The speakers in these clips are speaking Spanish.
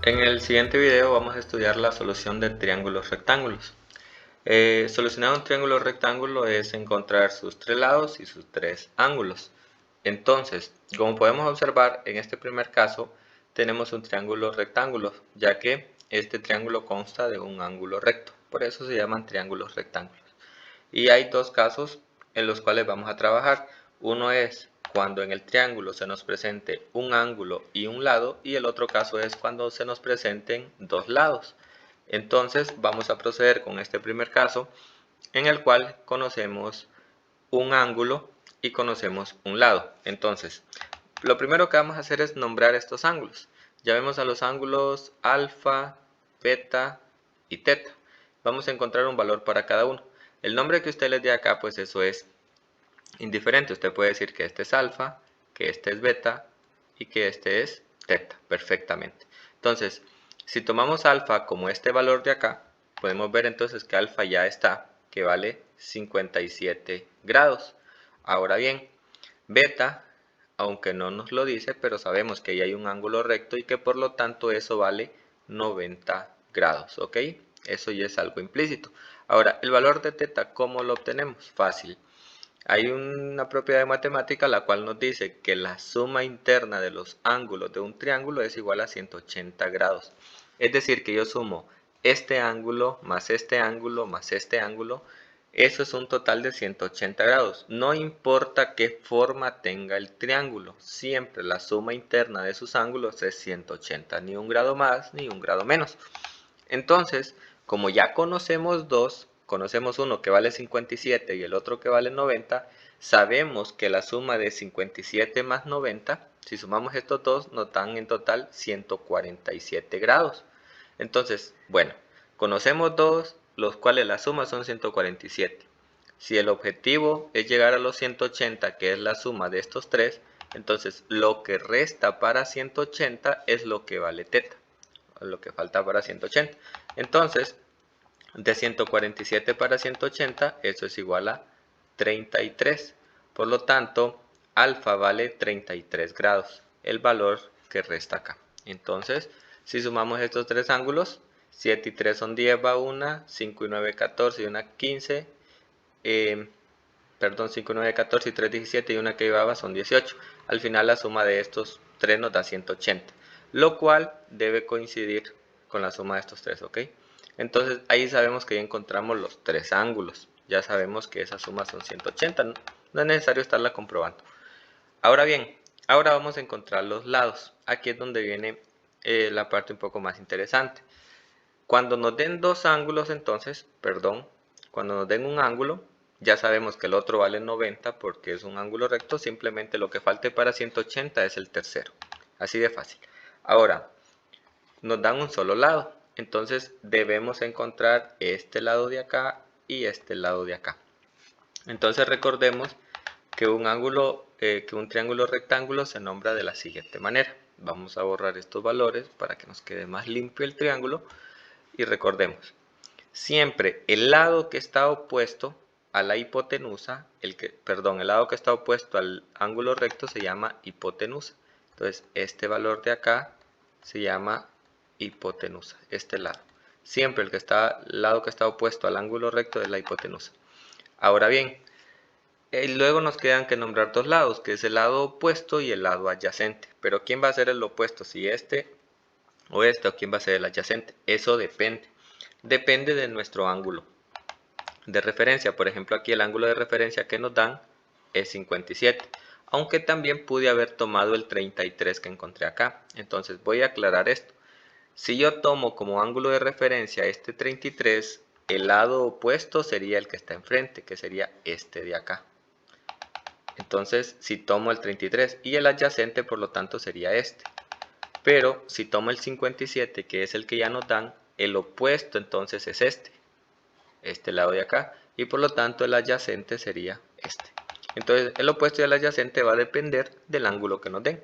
En el siguiente video vamos a estudiar la solución de triángulos rectángulos. Solucionar un triángulo rectángulo es encontrar sus tres lados y sus tres ángulos. Entonces, como podemos observar, en este primer caso tenemos un triángulo rectángulo, ya que este triángulo consta de un ángulo recto. Por eso se llaman triángulos rectángulos. Y hay dos casos en los cuales vamos a trabajar. Uno es cuando en el triángulo se nos presente un ángulo y un lado, y el otro caso es cuando se nos presenten dos lados. Entonces vamos a proceder con este primer caso, en el cual conocemos un ángulo y conocemos un lado. Entonces, lo primero que vamos a hacer es nombrar estos ángulos. Ya vemos a los ángulos alfa, beta y teta. Vamos a encontrar un valor para cada uno. El nombre que usted les dé acá, pues eso es indiferente. Usted puede decir que este es alfa, que este es beta y que este es teta, perfectamente. Entonces, si tomamos alfa como este valor de acá, podemos ver entonces que alfa ya está, que vale 57 grados. Ahora bien, beta, aunque no nos lo dice, pero sabemos que ahí hay un ángulo recto y que por lo tanto eso vale 90 grados, ¿ok? Eso ya es algo implícito. Ahora, el valor de teta, ¿cómo lo obtenemos? Fácil. Hay una propiedad de matemática la cual nos dice que la suma interna de los ángulos de un triángulo es igual a 180 grados. Es decir, que yo sumo este ángulo más este ángulo más este ángulo. Eso es un total de 180 grados. No importa qué forma tenga el triángulo, siempre la suma interna de sus ángulos es 180, ni un grado más ni un grado menos. Entonces, como ya conocemos dos, conocemos uno que vale 57 y el otro que vale 90, sabemos que la suma de 57 más 90, si sumamos estos dos, nos dan en total 147 grados. Entonces, bueno, conocemos dos, los cuales la suma son 147. Si el objetivo es llegar a los 180, que es la suma de estos tres, entonces lo que resta para 180 es lo que vale teta, lo que falta para 180. Entonces, de 147 para 180, eso es igual a 33. Por lo tanto, alfa vale 33 grados, el valor que resta acá. Entonces, si sumamos estos tres ángulos, 7 y 3 son 10, va una, 5 y 9, 14 y una 15, perdón, 5, 9, 14 y 3, 17 y una que llevaba son 18. Al final la suma de estos tres nos da 180, lo cual debe coincidir con la suma de estos tres, ¿ok? Entonces ahí sabemos que ya encontramos los tres ángulos. Ya sabemos que esa suma son 180, no es necesario estarla comprobando. Ahora bien, ahora vamos a encontrar los lados. Aquí es donde viene la parte un poco más interesante. Cuando nos den dos ángulos, entonces, perdón, cuando nos den un ángulo, ya sabemos que el otro vale 90 porque es un ángulo recto, simplemente lo que falte para 180 es el tercero. Así de fácil. Ahora, nos dan un solo lado, entonces debemos encontrar este lado de acá y este lado de acá. Entonces recordemos que que un triángulo rectángulo se nombra de la siguiente manera. Vamos a borrar estos valores para que nos quede más limpio el triángulo y recordemos. Siempre el lado que está opuesto a la hipotenusa, el lado que está opuesto al ángulo recto se llama hipotenusa. Entonces, este valor de acá se llama hipotenusa, este lado. Siempre el lado que está opuesto al ángulo recto es la hipotenusa. Ahora bien, luego nos quedan que nombrar dos lados, que es el lado opuesto y el lado adyacente. Pero ¿quién va a ser el opuesto? Si este, o quién va a ser el adyacente. Eso depende. Depende de nuestro ángulo de referencia. Por ejemplo, aquí el ángulo de referencia que nos dan es 57, aunque también pude haber tomado el 33 que encontré acá. Entonces voy a aclarar esto. Si yo tomo como ángulo de referencia este 33, el lado opuesto sería el que está enfrente, que sería este de acá. Entonces, si tomo el 33 y el adyacente, por lo tanto, sería este. Pero si tomo el 57, que es el que ya nos dan, el opuesto entonces es este lado de acá, y por lo tanto el adyacente sería este. Entonces el opuesto y el adyacente va a depender del ángulo que nos den.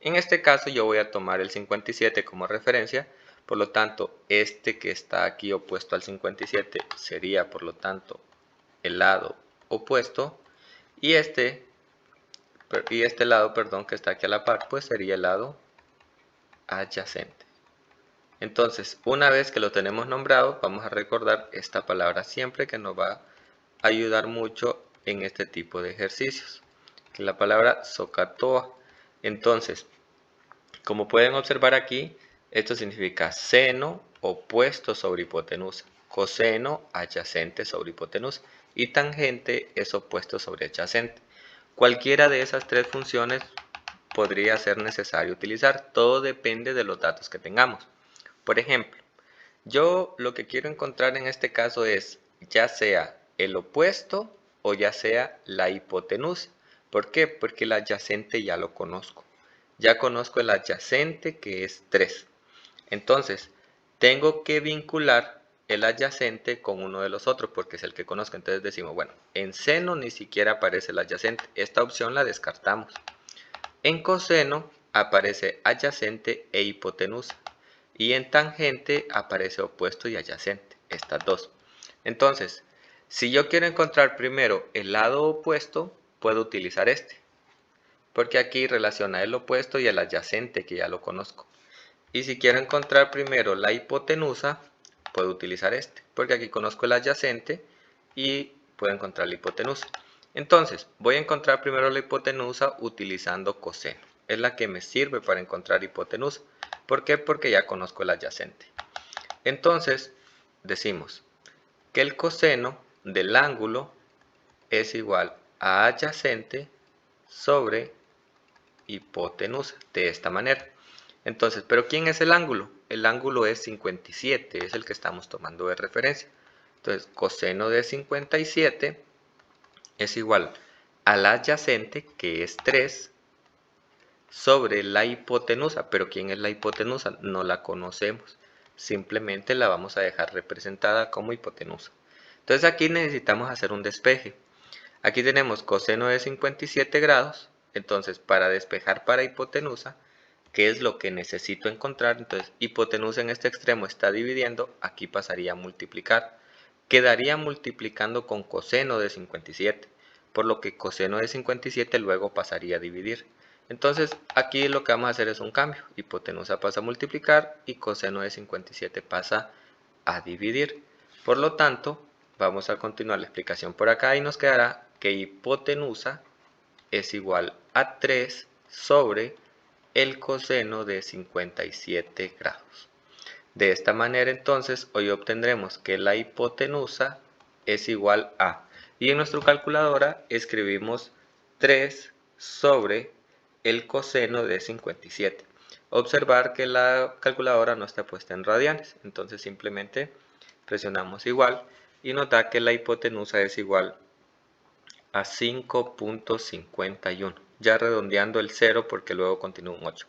En este caso yo voy a tomar el 57 como referencia, por lo tanto este que está aquí opuesto al 57 sería por lo tanto el lado opuesto, y este lado, perdón, que está aquí a la par, pues sería el lado adyacente. Entonces, una vez que lo tenemos nombrado, vamos a recordar esta palabra siempre, que nos va a ayudar mucho en este tipo de ejercicios, que es la palabra SOHCAHTOA. Entonces, como pueden observar aquí, esto significa seno opuesto sobre hipotenusa, coseno adyacente sobre hipotenusa y tangente es opuesto sobre adyacente. Cualquiera de esas tres funciones podría ser necesario utilizar, todo depende de los datos que tengamos. Por ejemplo, yo lo que quiero encontrar en este caso es ya sea el opuesto o ya sea la hipotenusa. ¿Por qué? Porque el adyacente ya lo conozco. Ya conozco el adyacente, que es 3. Entonces, tengo que vincular el adyacente con uno de los otros porque es el que conozco. Entonces decimos, bueno, en seno ni siquiera aparece el adyacente. Esta opción la descartamos. En coseno aparece adyacente e hipotenusa. Y en tangente aparece opuesto y adyacente, estas dos. Entonces, si yo quiero encontrar primero el lado opuesto, puedo utilizar este, porque aquí relaciona el opuesto y el adyacente, que ya lo conozco. Y si quiero encontrar primero la hipotenusa, puedo utilizar este, porque aquí conozco el adyacente y puedo encontrar la hipotenusa. Entonces, voy a encontrar primero la hipotenusa utilizando coseno. Es la que me sirve para encontrar hipotenusa. ¿Por qué? Porque ya conozco el adyacente. Entonces, decimos que el coseno del ángulo es igual a adyacente sobre hipotenusa, de esta manera. Entonces, ¿pero quién es el ángulo? El ángulo es 57, es el que estamos tomando de referencia. Entonces, coseno de 57 es igual al adyacente, que es 3, sobre la hipotenusa. ¿Pero quién es la hipotenusa? No la conocemos. Simplemente la vamos a dejar representada como hipotenusa. Entonces aquí necesitamos hacer un despeje. Aquí tenemos coseno de 57 grados. Entonces, para despejar para hipotenusa, ¿qué es lo que necesito encontrar? Entonces, hipotenusa en este extremo está dividiendo, aquí pasaría a multiplicar. Quedaría multiplicando con coseno de 57, por lo que coseno de 57 luego pasaría a dividir. Entonces, aquí lo que vamos a hacer es un cambio. Hipotenusa pasa a multiplicar y coseno de 57 pasa a dividir. Por lo tanto, vamos a continuar la explicación por acá y nos quedará que hipotenusa es igual a 3 sobre el coseno de 57 grados. De esta manera entonces hoy obtendremos que la hipotenusa es igual a, y en nuestra calculadora escribimos 3 sobre el coseno de 57. Observar que la calculadora no está puesta en radianes, entonces simplemente presionamos igual y nos da que la hipotenusa es igual a 5.51, ya redondeando el 0 porque luego continúa un 8.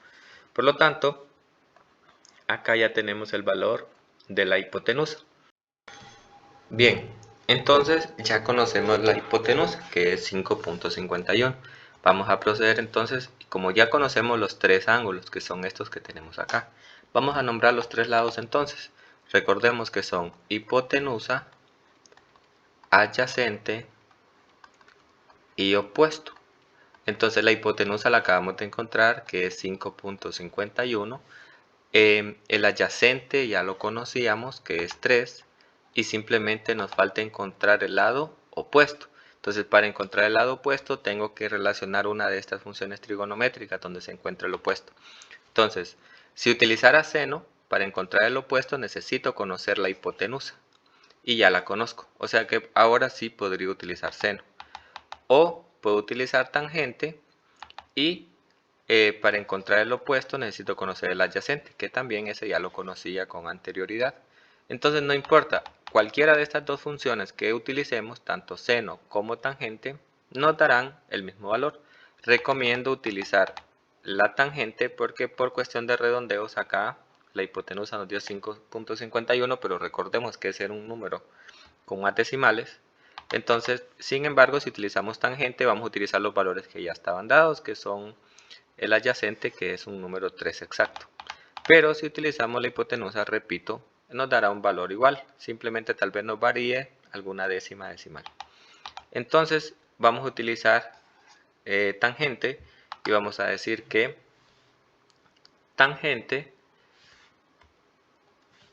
Por lo tanto, acá ya tenemos el valor de la hipotenusa. Bien, entonces ya conocemos la hipotenusa, que es 5.51. Vamos a proceder entonces, como ya conocemos los tres ángulos, que son estos que tenemos acá, vamos a nombrar los tres lados entonces. Recordemos que son hipotenusa, adyacente y opuesto. Entonces la hipotenusa la acabamos de encontrar, que es 5.51. El adyacente ya lo conocíamos, que es 3. Y simplemente nos falta encontrar el lado opuesto. Entonces, para encontrar el lado opuesto tengo que relacionar una de estas funciones trigonométricas donde se encuentra el opuesto. Entonces, si utilizara seno, para encontrar el opuesto necesito conocer la hipotenusa. Y ya la conozco. O sea que ahora sí podría utilizar seno. O puedo utilizar tangente y para encontrar el opuesto necesito conocer el adyacente, que también ese ya lo conocía con anterioridad. Entonces no importa, cualquiera de estas dos funciones que utilicemos, tanto seno como tangente, nos darán el mismo valor. Recomiendo utilizar la tangente porque por cuestión de redondeos acá la hipotenusa nos dio 5.51, pero recordemos que ese era un número con más decimales. Entonces, sin embargo, si utilizamos tangente vamos a utilizar los valores que ya estaban dados, que son el adyacente, que es un número 3 exacto. Pero si utilizamos la hipotenusa, repito, nos dará un valor igual, simplemente tal vez nos varíe alguna décima decimal. Entonces vamos a utilizar tangente y vamos a decir que tangente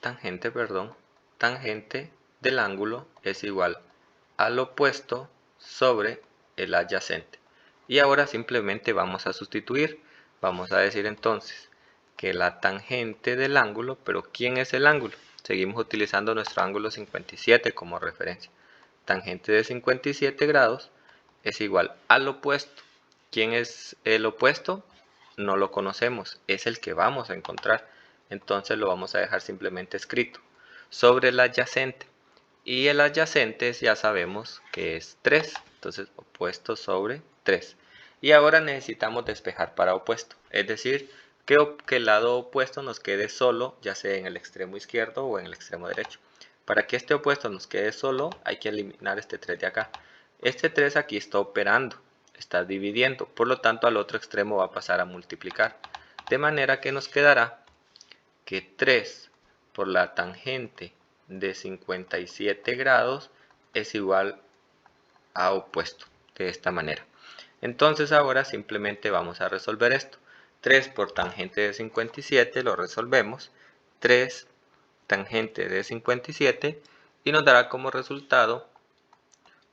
tangente del ángulo es igual al opuesto sobre el adyacente. Y ahora simplemente vamos a sustituir. Vamos a decir entonces que la tangente del ángulo, pero ¿quién es el ángulo? Seguimos utilizando nuestro ángulo 57 como referencia. Tangente de 57 grados es igual al opuesto. ¿Quién es el opuesto? No lo conocemos, es el que vamos a encontrar. Entonces lo vamos a dejar simplemente escrito sobre el adyacente. Y el adyacente ya sabemos que es 3. Entonces opuesto sobre 3. Y ahora necesitamos despejar para opuesto. Es decir, que el lado opuesto nos quede solo, ya sea en el extremo izquierdo o en el extremo derecho. Para que este opuesto nos quede solo, hay que eliminar este 3 de acá. Este 3 aquí está operando, está dividiendo, por lo tanto al otro extremo va a pasar a multiplicar. De manera que nos quedará que 3 por la tangente de 57 grados es igual a opuesto, de esta manera. Entonces ahora simplemente vamos a resolver esto. 3 por tangente de 57 lo resolvemos. 3 tangente de 57 y nos dará como resultado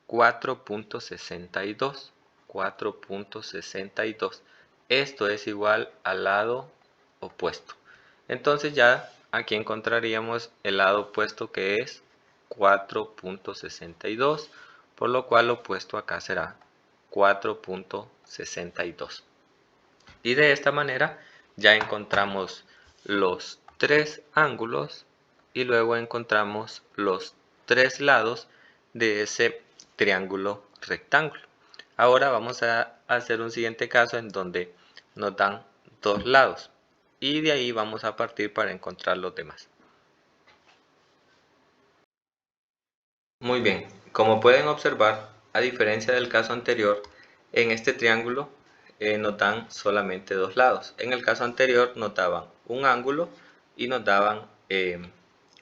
4.62. 4.62. Esto es igual al lado opuesto. Entonces ya aquí encontraríamos el lado opuesto, que es 4.62, por lo cual lo opuesto acá será 4.62. Y de esta manera ya encontramos los tres ángulos y luego encontramos los tres lados de ese triángulo rectángulo. Ahora vamos a hacer un siguiente caso en donde nos dan dos lados y de ahí vamos a partir para encontrar los demás. Muy bien, como pueden observar, a diferencia del caso anterior, en este triángulo nos dan solamente dos lados. En el caso anterior nos daban un ángulo y nos daban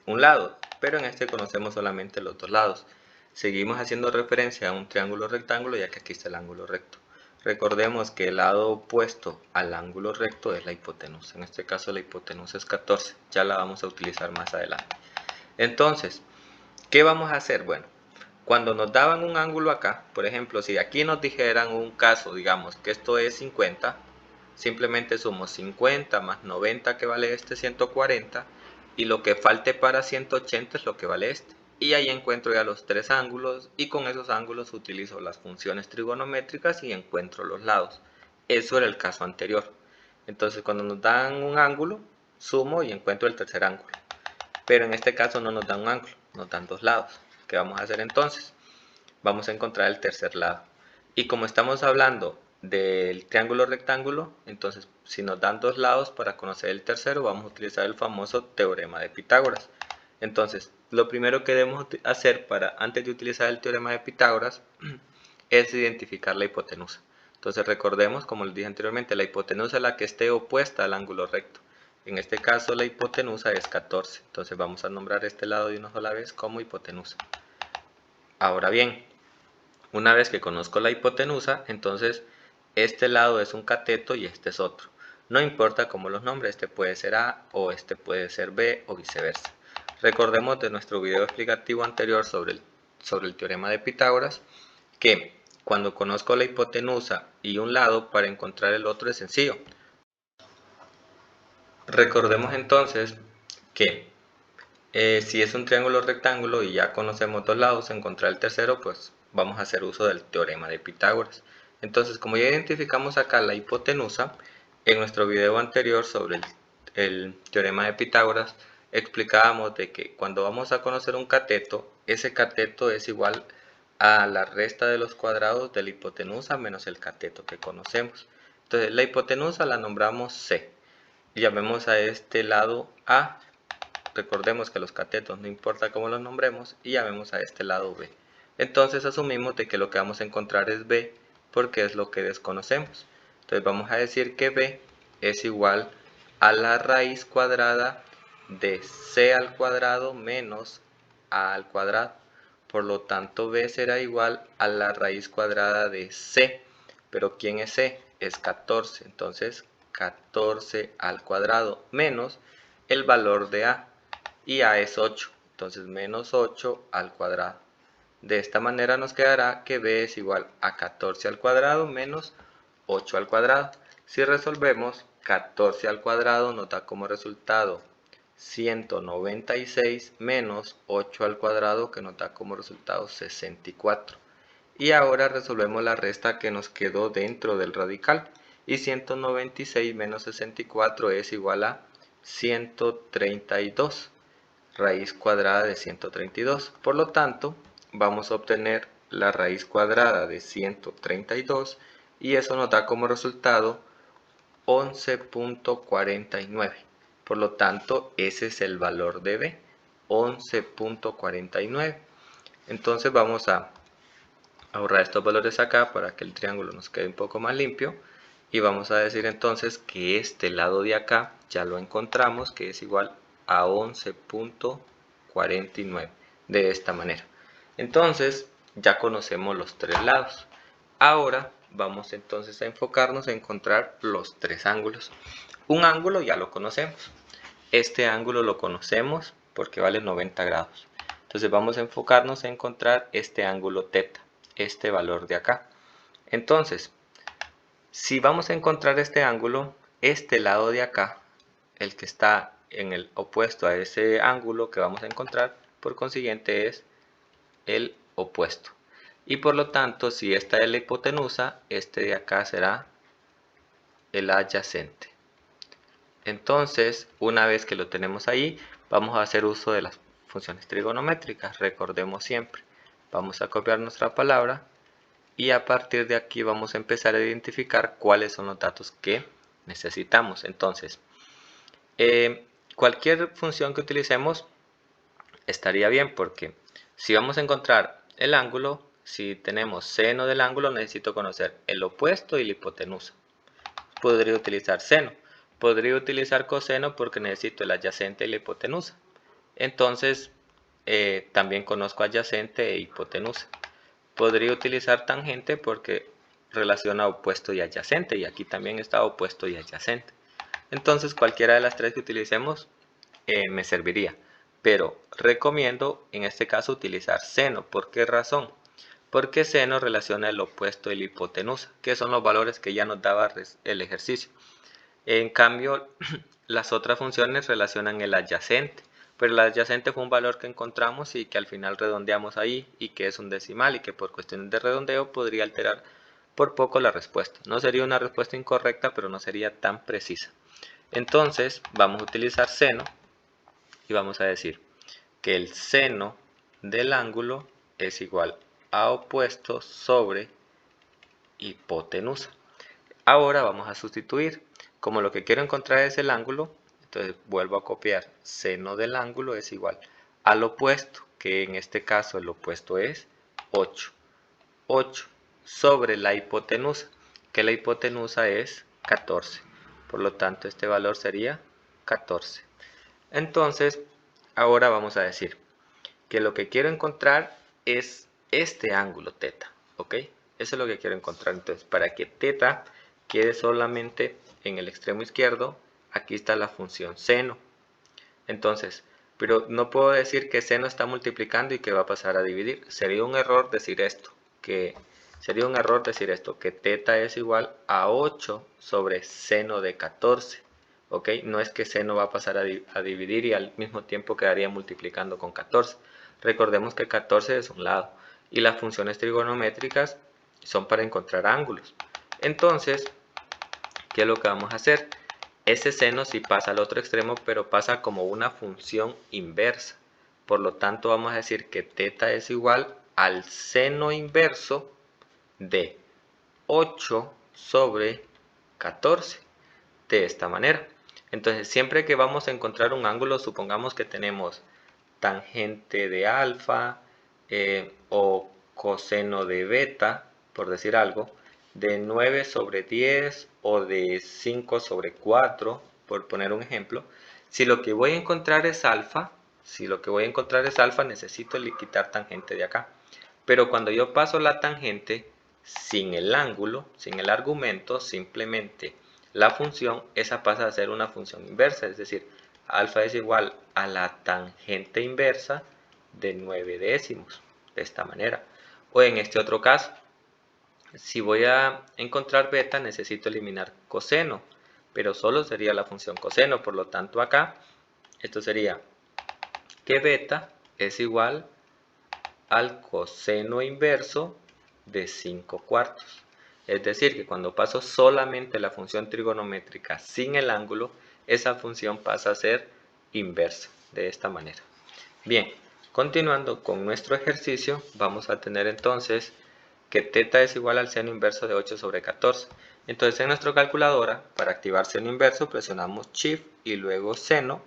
un lado, pero en este conocemos solamente los dos lados. Seguimos haciendo referencia a un triángulo rectángulo, ya que aquí está el ángulo recto. Recordemos que el lado opuesto al ángulo recto es la hipotenusa. En este caso la hipotenusa es 14, ya la vamos a utilizar más adelante. Entonces, ¿qué vamos a hacer? Bueno, cuando nos daban un ángulo acá, por ejemplo, si aquí nos dijeran un caso, digamos que esto es 50, simplemente sumo 50 más 90 que vale este 140 y lo que falte para 180 es lo que vale este. Y ahí encuentro ya los tres ángulos y con esos ángulos utilizo las funciones trigonométricas y encuentro los lados. Eso era el caso anterior. Entonces cuando nos dan un ángulo, sumo y encuentro el tercer ángulo. Pero en este caso no nos dan un ángulo, nos dan dos lados. ¿Qué vamos a hacer entonces? Vamos a encontrar el tercer lado. Y como estamos hablando del triángulo rectángulo, entonces si nos dan dos lados, para conocer el tercero vamos a utilizar el famoso teorema de Pitágoras. Entonces, lo primero que debemos hacer antes de utilizar el teorema de Pitágoras es identificar la hipotenusa. Entonces recordemos, como les dije anteriormente, la hipotenusa es la que esté opuesta al ángulo recto. En este caso la hipotenusa es 14, entonces vamos a nombrar este lado de una sola vez como hipotenusa. Ahora bien, una vez que conozco la hipotenusa, entonces este lado es un cateto y este es otro. No importa cómo los nombres, este puede ser A o este puede ser B o viceversa. Recordemos de nuestro video explicativo anterior sobre el teorema de Pitágoras que cuando conozco la hipotenusa y un lado, para encontrar el otro es sencillo. Recordemos entonces que si es un triángulo rectángulo y ya conocemos dos lados, encontrar el tercero, pues vamos a hacer uso del teorema de Pitágoras. Entonces, como ya identificamos acá la hipotenusa, en nuestro video anterior sobre el teorema de Pitágoras, explicábamos de que cuando vamos a conocer un cateto, ese cateto es igual a la resta de los cuadrados de la hipotenusa menos el cateto que conocemos. Entonces, la hipotenusa la nombramos C. Llamemos a este lado A. Recordemos que los catetos no importa cómo los nombremos y llamemos a este lado B. Entonces asumimos de que lo que vamos a encontrar es B porque es lo que desconocemos. Entonces vamos a decir que B es igual a la raíz cuadrada de C al cuadrado menos A al cuadrado. Por lo tanto B será igual a la raíz cuadrada de C. Pero ¿quién es C? Es 14. Entonces 14 al cuadrado menos el valor de A. y a es 8, entonces menos 8 al cuadrado. De esta manera nos quedará que b es igual a 14 al cuadrado menos 8 al cuadrado. Si resolvemos, 14 al cuadrado nos da como resultado 196 menos 8 al cuadrado, que nos da como resultado 64. Y ahora resolvemos la resta que nos quedó dentro del radical. Y 196 menos 64 es igual a 132, raíz cuadrada de 132. Por lo tanto, vamos a obtener la raíz cuadrada de 132 y eso nos da como resultado 11.49. Por lo tanto, ese es el valor de b, 11.49. Entonces vamos a ahorrar estos valores acá para que el triángulo nos quede un poco más limpio. Y vamos a decir entonces que este lado de acá ya lo encontramos, que es igual a 11.49, de esta manera. Entonces ya conocemos los tres lados. Ahora vamos entonces a enfocarnos en encontrar los tres ángulos. Un ángulo ya lo conocemos. Este ángulo lo conocemos porque vale 90 grados. Entonces vamos a enfocarnos en encontrar este ángulo θ, este valor de acá. Entonces, si vamos a encontrar este ángulo, este lado de acá, el que está en el opuesto a ese ángulo que vamos a encontrar, por consiguiente es el opuesto. Y por lo tanto, si esta es la hipotenusa, este de acá será el adyacente. Entonces, una vez que lo tenemos ahí, vamos a hacer uso de las funciones trigonométricas. Recordemos siempre, vamos a copiar nuestra palabra y a partir de aquí vamos a empezar a identificar cuáles son los datos que necesitamos. Entonces, cualquier función que utilicemos estaría bien, porque si vamos a encontrar el ángulo, si tenemos seno del ángulo, necesito conocer el opuesto y la hipotenusa. Podría utilizar seno. Podría utilizar coseno porque necesito el adyacente y la hipotenusa. Entonces, también conozco adyacente e hipotenusa. Podría utilizar tangente porque relaciona opuesto y adyacente, y aquí también está opuesto y adyacente. Entonces, cualquiera de las tres que utilicemos me serviría. Pero recomiendo en este caso utilizar seno. ¿Por qué razón? Porque seno relaciona el opuesto y la hipotenusa, que son los valores que ya nos daba el ejercicio. En cambio, las otras funciones relacionan el adyacente, pero el adyacente fue un valor que encontramos y que al final redondeamos ahí, y que es un decimal y que por cuestiones de redondeo podría alterar por poco la respuesta. No sería una respuesta incorrecta, pero no sería tan precisa. Entonces vamos a utilizar seno y vamos a decir que el seno del ángulo es igual a opuesto sobre hipotenusa. Ahora vamos a sustituir. Como lo que quiero encontrar es el ángulo, entonces vuelvo a copiar. Seno del ángulo es igual al opuesto, que en este caso el opuesto es 8. 8 sobre la hipotenusa, que la hipotenusa es 14. Por lo tanto, este valor sería 14. Entonces, ahora vamos a decir que lo que quiero encontrar es este ángulo θ, ¿ok? Eso es lo que quiero encontrar. Entonces, para que θ quede solamente en el extremo izquierdo, aquí está la función seno. Entonces, pero no puedo decir que seno está multiplicando y que va a pasar a dividir. Sería un error decir esto, que θ es igual a 8 sobre seno de 14. ¿Ok? No es que seno va a pasar a dividir y al mismo tiempo quedaría multiplicando con 14. Recordemos que 14 es un lado y las funciones trigonométricas son para encontrar ángulos. Entonces, ¿qué es lo que vamos a hacer? Ese seno sí pasa al otro extremo, pero pasa como una función inversa. Por lo tanto, vamos a decir que θ es igual al seno inverso de 8 sobre 14. De esta manera. Entonces, siempre que vamos a encontrar un ángulo, supongamos que tenemos tangente de alfa o coseno de beta, por decir algo, de 9 sobre 10 o de 5 sobre 4, por poner un ejemplo. Si lo que voy a encontrar es alfa, necesito quitar tangente de acá. Pero cuando yo paso la tangente sin el ángulo, sin el argumento, simplemente la función, esa pasa a ser una función inversa, es decir, alfa es igual a la tangente inversa de 9 décimos, de esta manera. O en este otro caso, si voy a encontrar beta, necesito eliminar coseno, pero solo sería la función coseno. Por lo tanto, acá, esto sería que beta es igual al coseno inverso de 5 cuartos. Es decir, que cuando paso solamente la función trigonométrica sin el ángulo, esa función pasa a ser inversa, de esta manera. Bien, continuando con nuestro ejercicio, vamos a tener entonces que θ es igual al seno inverso de 8 sobre 14. Entonces en nuestra calculadora, para activar seno inverso, presionamos Shift y luego seno,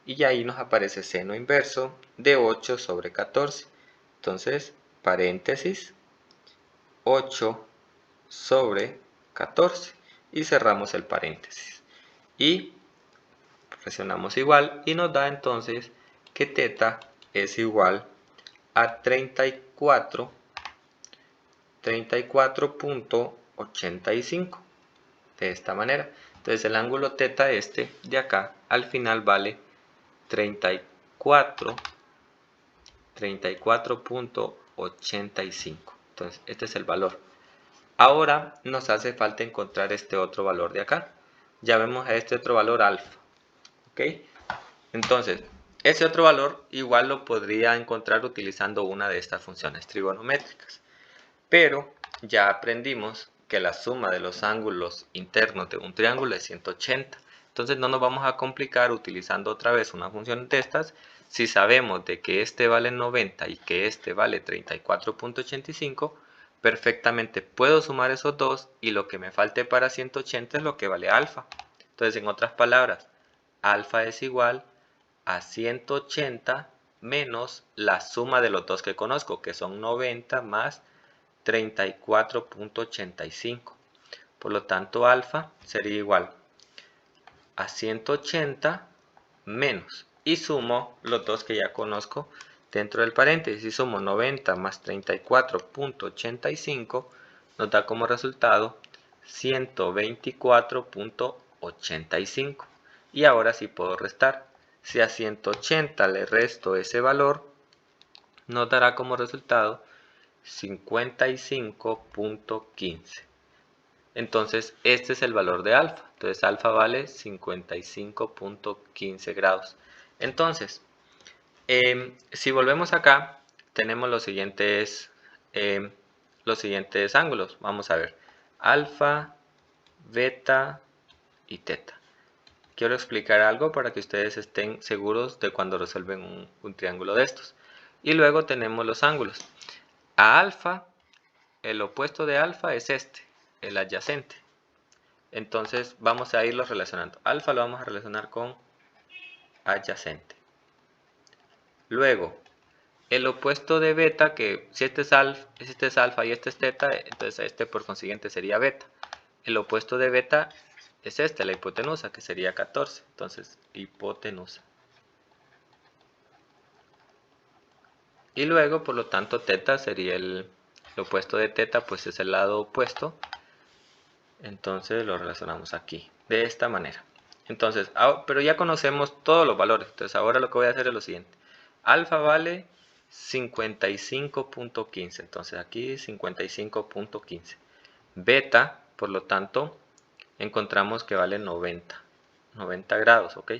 y ahí nos aparece seno inverso de 8 sobre 14. Entonces, paréntesis, 8 sobre 14, y cerramos el paréntesis. Y presionamos igual y nos da entonces que θ es igual a 34.85, de esta manera. Entonces el ángulo θ este de acá al final vale 34.85. Entonces este es el valor. Ahora nos hace falta encontrar este otro valor de acá. Ya vemos a este otro valor alfa. ¿Ok? Entonces, ese otro valor igual lo podría encontrar utilizando una de estas funciones trigonométricas. Pero ya aprendimos que la suma de los ángulos internos de un triángulo es 180. Entonces no nos vamos a complicar utilizando otra vez una función de estas. Si sabemos de que este vale 90 y que este vale 34.85, perfectamente puedo sumar esos dos y lo que me falte para 180 es lo que vale alfa. Entonces, en otras palabras, alfa es igual a 180 menos la suma de los dos que conozco, que son 90 más 34.85. Por lo tanto, alfa sería igual a 180 menos, y sumo los dos que ya conozco dentro del paréntesis, y sumo 90 más 34.85, nos da como resultado 124.85. Y ahora sí puedo restar. Si a 180 le resto ese valor, nos dará como resultado 55.15. Entonces este es el valor de alfa. Entonces alfa vale 55.15 grados. Entonces, si volvemos acá, tenemos los siguientes ángulos. Vamos a ver. Alfa, beta y teta. Quiero explicar algo para que ustedes estén seguros de cuando resuelven un triángulo de estos. Y luego tenemos los ángulos. A alfa, el opuesto de alfa es este, el adyacente. Entonces vamos a irlos relacionando. Alfa lo vamos a relacionar con adyacente. Luego, el opuesto de beta, que si este es alfa y este es teta, entonces este por consiguiente sería beta. El opuesto de beta es este, la hipotenusa, que sería 14. Entonces, hipotenusa. Y luego, por lo tanto, teta sería el opuesto de teta, pues es el lado opuesto. Entonces lo relacionamos aquí, de esta manera. Entonces, pero ya conocemos todos los valores. Entonces ahora lo que voy a hacer es lo siguiente. Alfa vale 55.15. Entonces aquí 55.15. Beta, por lo tanto, encontramos que vale 90 grados, ¿ok?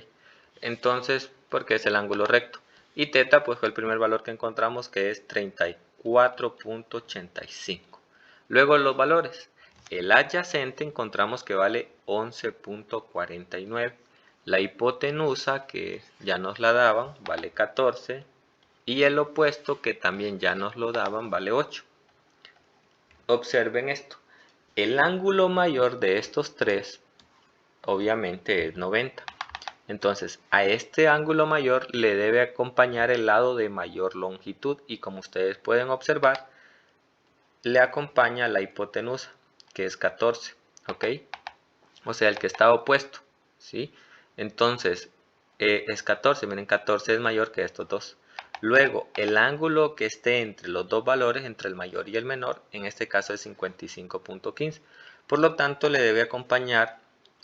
Entonces, porque es el ángulo recto. Y teta, pues fue el primer valor que encontramos, que es 34.85. Luego los valores. El adyacente encontramos que vale 11.49. La hipotenusa, que ya nos la daban, vale 14. Y el opuesto, que también ya nos lo daban, vale 8. Observen esto. El ángulo mayor de estos tres, obviamente, es 90. Entonces, a este ángulo mayor le debe acompañar el lado de mayor longitud. Y como ustedes pueden observar, le acompaña la hipotenusa, que es 14, ¿ok? O sea, el que está opuesto, ¿sí? Entonces, es 14, miren, 14 es mayor que estos dos. Luego, el ángulo que esté entre los dos valores, entre el mayor y el menor, en este caso es 55.15. Por lo tanto, le debe acompañar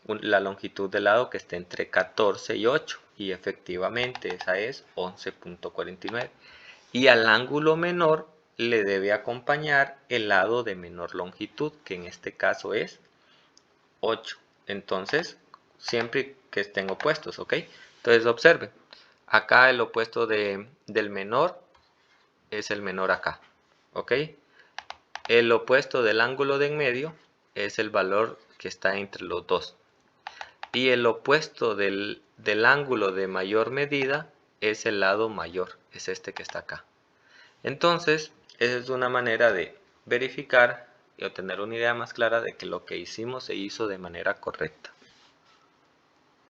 la longitud del lado que esté entre 14 y 8. y efectivamente esa es 11.49. Y al ángulo menor le debe acompañar el lado de menor longitud, que en este caso es 8. Entonces, siempre que estén opuestos, ¿ok? Entonces observen, acá el opuesto del menor es el menor acá, ¿ok? El opuesto del ángulo de en medio es el valor que está entre los dos. Y el opuesto del ángulo de mayor medida es el lado mayor, es este que está acá. Entonces, esa es una manera de verificar y obtener una idea más clara de que lo que hicimos se hizo de manera correcta.